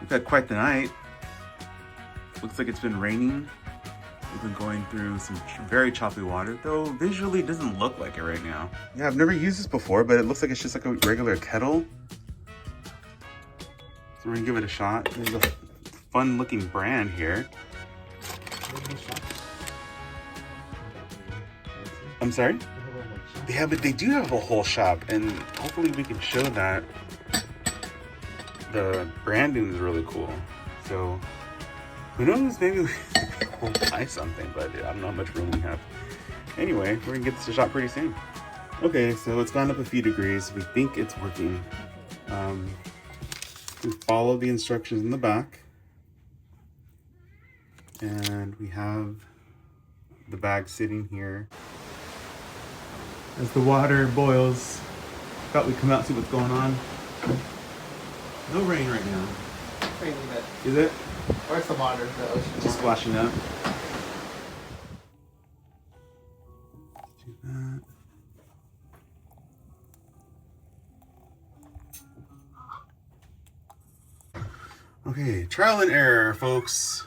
We've had quite the night. Looks like it's been raining. We've been going through some very choppy water, though visually it doesn't look like it right now. Yeah, I've never used this before, but it looks like it's just like a regular kettle. So we're gonna give it a shot. There's a fun looking brand here. I'm sorry? They do have a whole shop, and hopefully we can show that. The branding is really cool. So who knows, maybe we'll buy something, but I don't know how much room we have. Anyway, we're gonna get this shot pretty soon. Okay, so it's gone up a few degrees. We think it's working. We follow the instructions in the back. And we have the bag sitting here. As the water boils, thought we'd come out and see what's going on. No rain right now. Raining it. Is it? Where's the water? The ocean. Just splashing up. Do that. Okay, trial and error, folks.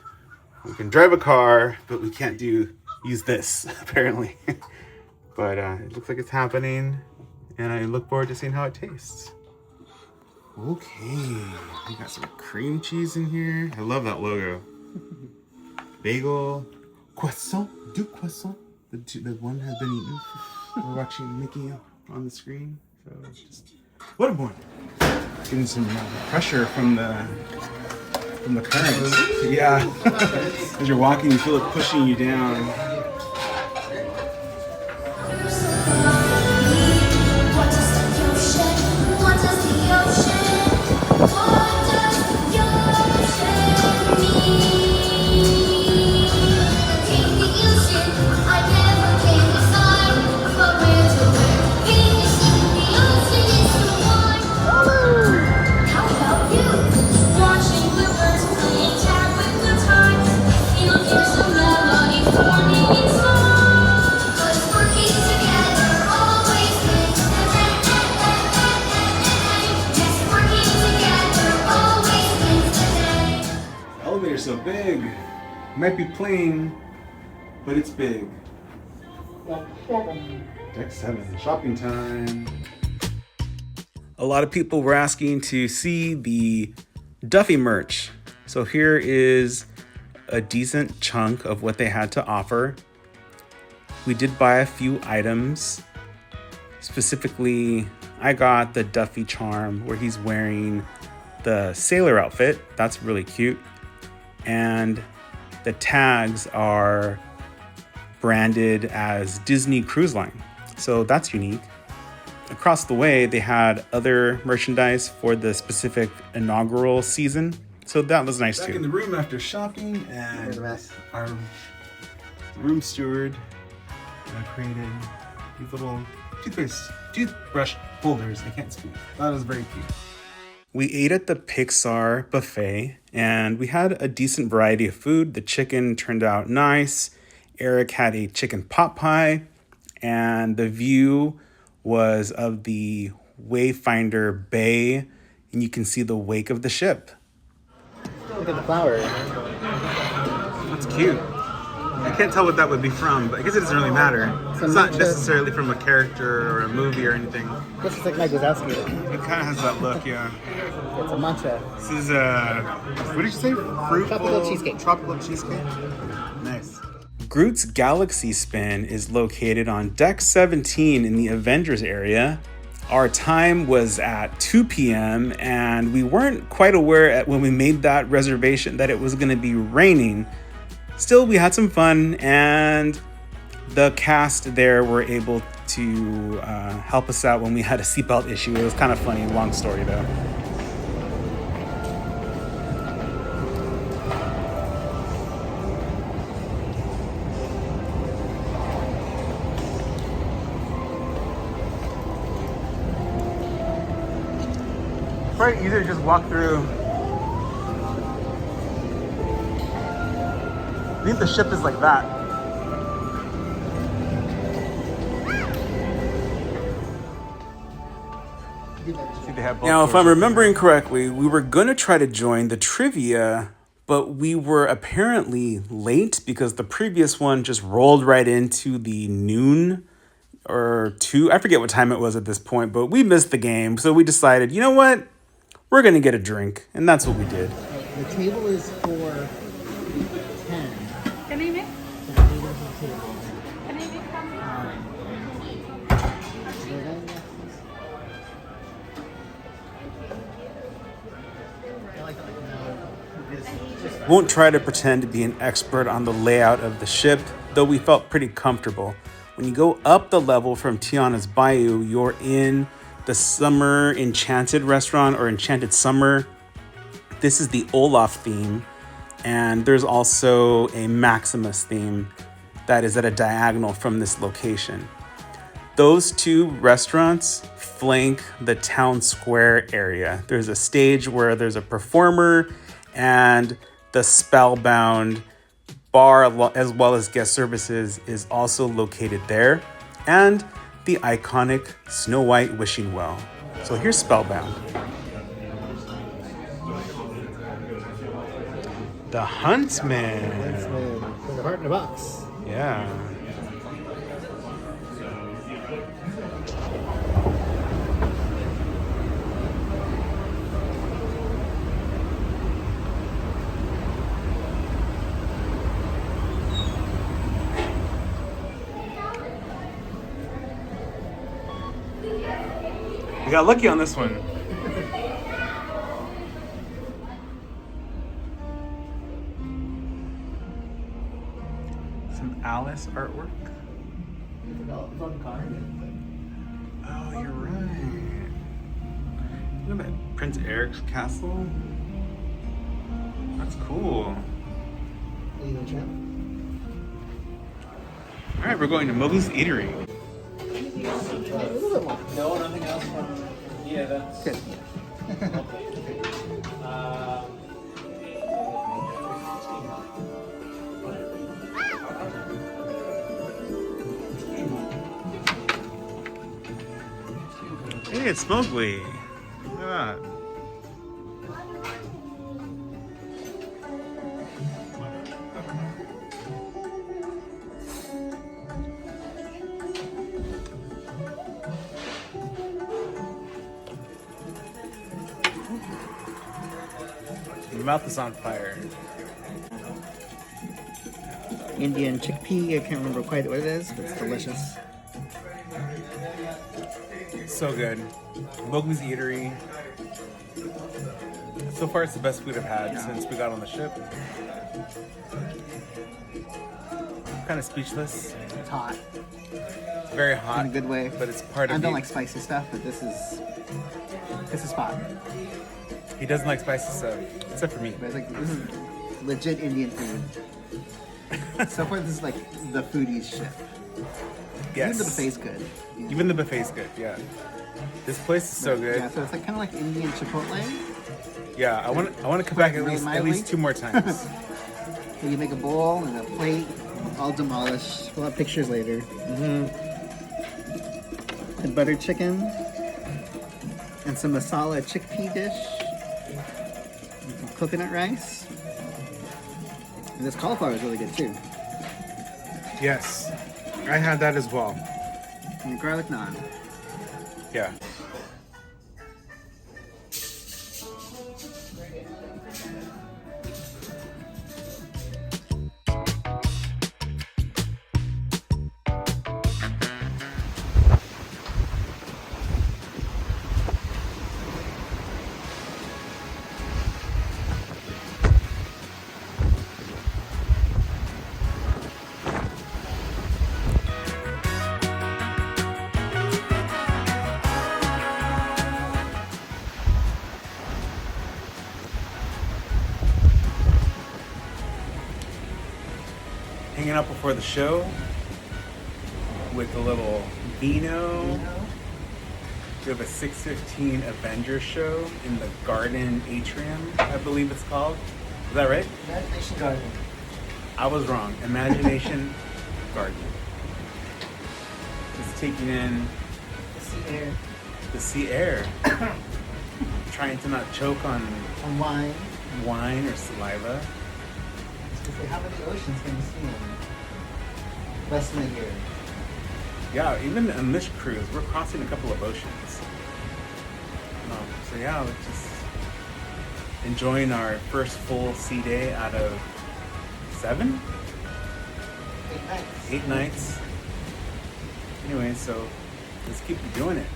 We can drive a car, but we can't use this, apparently. But it looks like it's happening, and I look forward to seeing how it tastes. Okay, we got some cream cheese in here. I love that logo. Bagel, croissant, deux croissants. The one has been eaten. We're watching Mickey on the screen. So just what a morning! Getting some pressure from the current. Yeah, as you're walking, you feel it pushing you down. So big. It might be plain, but it's big. Deck 7. Shopping time. A lot of people were asking to see the Duffy merch. So here is a decent chunk of what they had to offer. We did buy a few items. Specifically, I got the Duffy charm where he's wearing the sailor outfit. That's really cute. And the tags are branded as Disney Cruise Line. So that's unique. Across the way, they had other merchandise for the specific inaugural season. So that was nice too. Back in the room after shopping, and our room steward created these little toothbrush holders. I can't speak. That was very cute. We ate at the Pixar buffet, and we had a decent variety of food. The chicken turned out nice. Eric had a chicken pot pie, and the view was of the Wayfinder Bay, and you can see the wake of the ship. Look at the flower. That's cute. I can't tell what that would be from, but I guess it doesn't really matter. It's not necessarily from a character or a movie or anything. This is like Mike Wazowski. It kind of has that look, yeah. It's a matcha. This is a, what did you say? Tropical cheesecake. Tropical cheesecake? Nice. Groot's Galaxy Spin is located on Deck 17 in the Avengers area. Our time was at 2 p.m. and we weren't quite aware when we made that reservation that it was going to be raining. Still, we had some fun, and the cast there were able to help us out when we had a seatbelt issue. It was kind of funny, long story though. Probably easier to just walk through. I think the ship is like that. think they have both. Now, if I'm remembering correctly, we were going to try to join the trivia, but we were apparently late because the previous one just rolled right into the noon or 2. I forget what time it was at this point, but we missed the game. So we decided, you know what? We're going to get a drink. And that's what we did. The table is for 10. Can I make? The table is the table. Can I make some? Won't try to pretend to be an expert on the layout of the ship, though we felt pretty comfortable. When you go up the level from Tiana's Bayou, you're in the Summer Enchanted restaurant or Enchanted Summer. This is the Olaf theme, and there's also a Maximus theme that is at a diagonal from this location. Those 2 restaurants flank the town square area. There's a stage where there's a performer, and the Spellbound bar, as well as guest services, is also located there, and the iconic Snow White wishing well. So here's Spellbound. The Huntsman. With a heart in a box. Yeah. We got lucky on this one. Some Alice artwork. Oh, you're right. Look at that Prince Eric's castle. That's cool. All right, we're going to Mowgli's Eatery. No, nothing else. Yeah, that's good. Hey, it's Mowgli. Look at that. My mouth is on fire. Indian chickpea. I can't remember quite what it is, but it's delicious. So good. Mowgli's Eatery. So far, it's the best food I've had since we got on the ship. I'm kind of speechless. It's hot. Very hot. In a good way. But it's part of I don't me. like spicy stuff, but this is hot. He doesn't like spicy stuff, except for me. But it's like, this is legit Indian food. So far, this is like the foodies ship. Yes. Even the buffet's good. Even the buffet's good, yeah. This place is so good. Yeah, so it's like kind of like Indian Chipotle. Yeah, I want to come back at least 2 more times. You make a bowl and a plate, all demolished. We'll have pictures later. The butter chicken and some masala chickpea dish. And some coconut rice. And this cauliflower is really good too. Yes, I had that as well. And garlic naan. Yeah. Hanging out before the show with a little vino. We have a 6:15 Avengers show in the Garden Atrium, I believe it's called. Is that right? Imagination Garden. I was wrong. Imagination Garden. Just taking in The sea air. the sea air. trying to not choke on On wine. wine or saliva. Because how many oceans can you swim? Less than a year. Yeah, even on this cruise, we're crossing a couple of oceans. So yeah, we're just enjoying our first full sea day out of 7? 8 nights. 8 nights. Anyway, so let's keep doing it.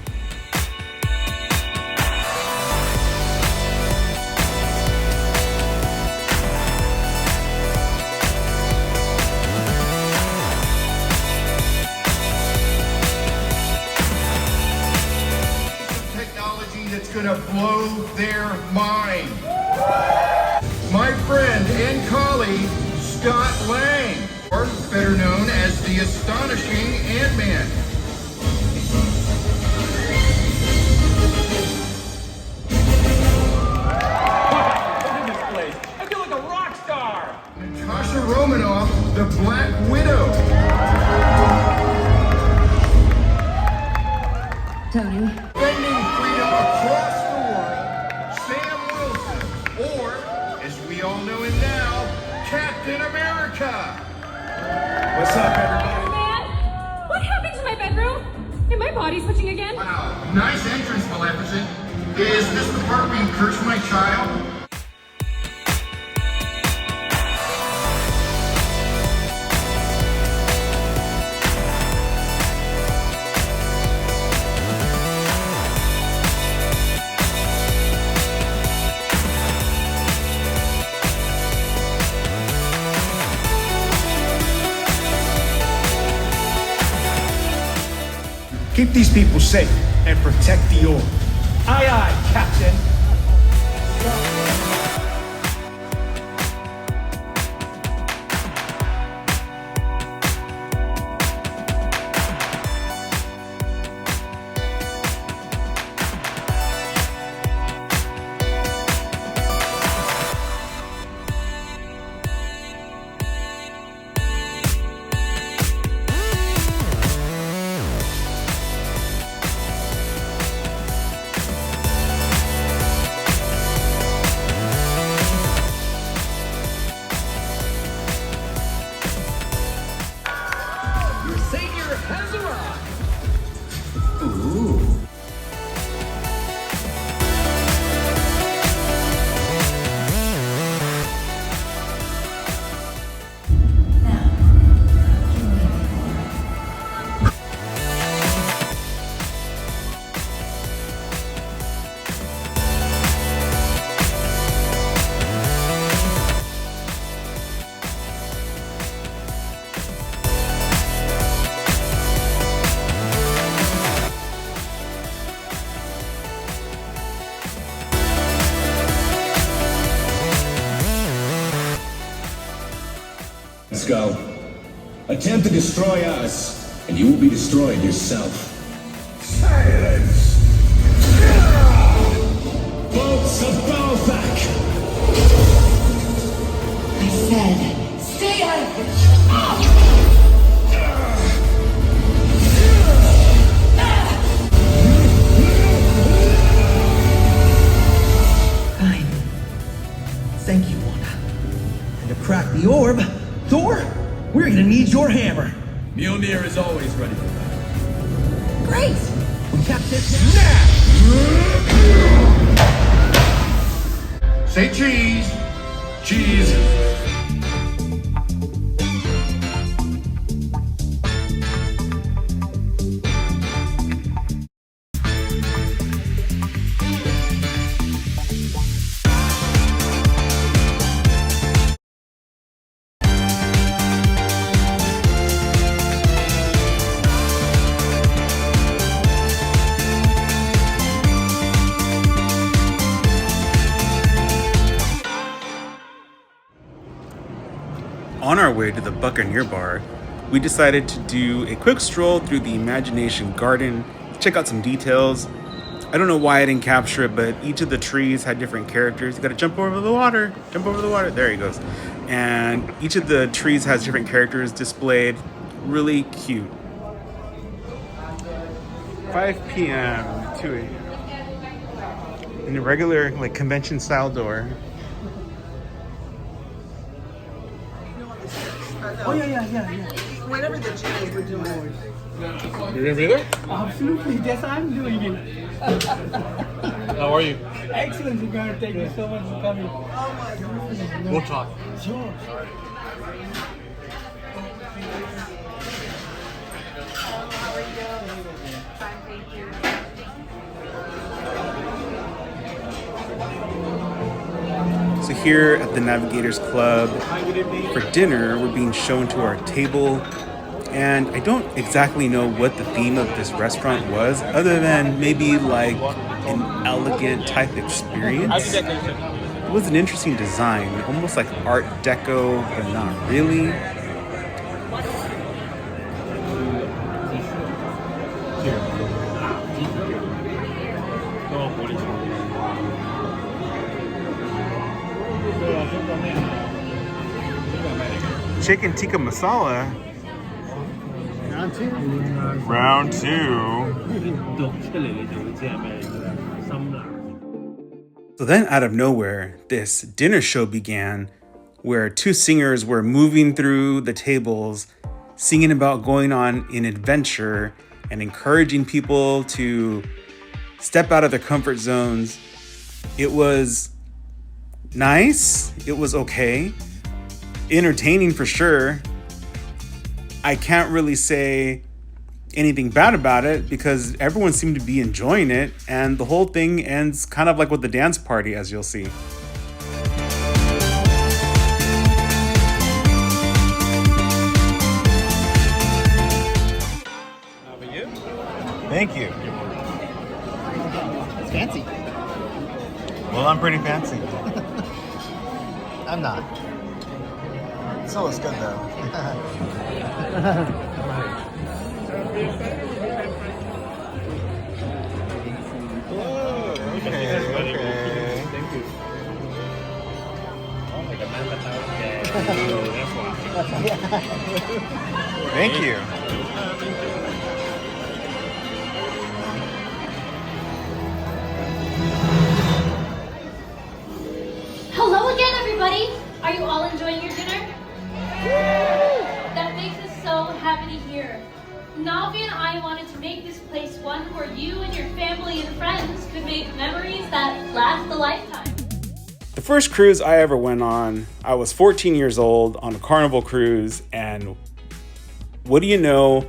That's gonna blow their mind. My friend and colleague, Scott Lang, or better known as the Astonishing Ant-Man. Look at this place. I feel like a rock star. Natasha Romanoff, the Black Widow. Tony. Defending freedom across the world, Sam Wilson, or, as we all know him now, Captain America. What's up, everybody? Man, what happened to my bedroom? And my body switching again? Wow, nice entrance, Maleficent. Is this the part where you curse my child? Keep these people safe and protect the orb. Aye, aye, Captain. Your savior has arrived. Let's go. Attempt to destroy us, and you will be destroyed yourself. Silence! Bolts of Balzac! I said, stay out of it. Fine. Thank you, Wanda. And to crack the orb, Thor, we're gonna need your hammer. Mjolnir is always ready for that. Great! We cap this now! Say cheese. Cheese. On our way to the Buccaneer Bar, we decided to do a quick stroll through the Imagination Garden, check out some details. I don't know why I didn't capture it, but each of the trees had different characters. You gotta jump over the water, there he goes. And each of the trees has different characters displayed. Really cute. 5 p.m. 2 a.m. in a regular like convention style door. Oh yeah. Whatever the Chinese were doing. You're gonna be there? Absolutely, yes, I'm doing it. How are you? Excellent, you guys. Thank you so much for coming. We'll talk. Sure. So here at the Navigators Club, for dinner, we're being shown to our table. And I don't exactly know what the theme of this restaurant was, other than maybe like an elegant type experience. It was an interesting design, almost like Art Deco, but not really. Chicken tikka masala. Round two. So then out of nowhere, this dinner show began where two singers were moving through the tables, singing about going on an adventure and encouraging people to step out of their comfort zones. It was nice. It was okay. Entertaining for sure. I can't really say anything bad about it because everyone seemed to be enjoying it, and the whole thing ends kind of like with the dance party, as you'll see. How about you? Thank you. It's fancy. Well, I'm pretty fancy. I'm not. Still looks good though. Okay. Thank you. Thank you. Hello again, everybody. Are you all enjoying your dinner? That makes us so happy to hear. Navi and I wanted to make this place one where you and your family and friends could make memories that last a lifetime. The first cruise I ever went on, I was 14 years old on a Carnival cruise, and what do you know,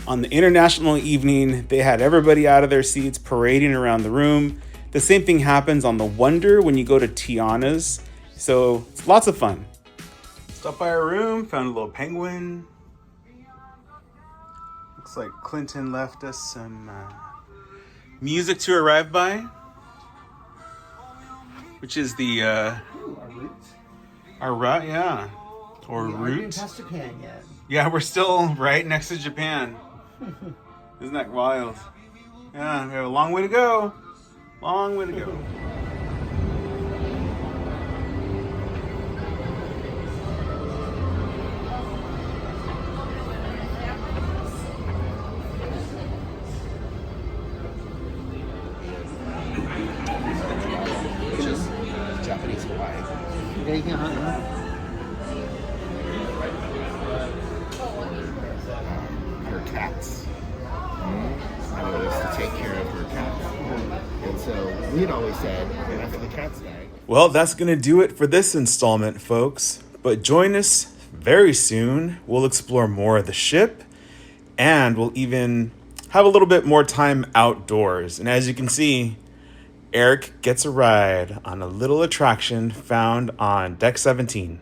on the international evening, they had everybody out of their seats parading around the room. The same thing happens on the Wonder when you go to Tiana's, so it's lots of fun. Stopped by our room, found a little penguin. Looks like Clinton left us some music to arrive by, which is the our route, yeah, or We aren't route. even past Japan yet. Yeah, we're still right next to Japan. Isn't that wild? Yeah, we have a long way to go. Long way to go. Japanese Hawaii. Okay, yeah. Her cats. I was to take care of her cat. And so we'd always said, after the cats died. Well, that's going to do it for this installment, folks. But join us very soon. We'll explore more of the ship, and we'll even have a little bit more time outdoors. And as you can see, Eric gets a ride on a little attraction found on Deck 17.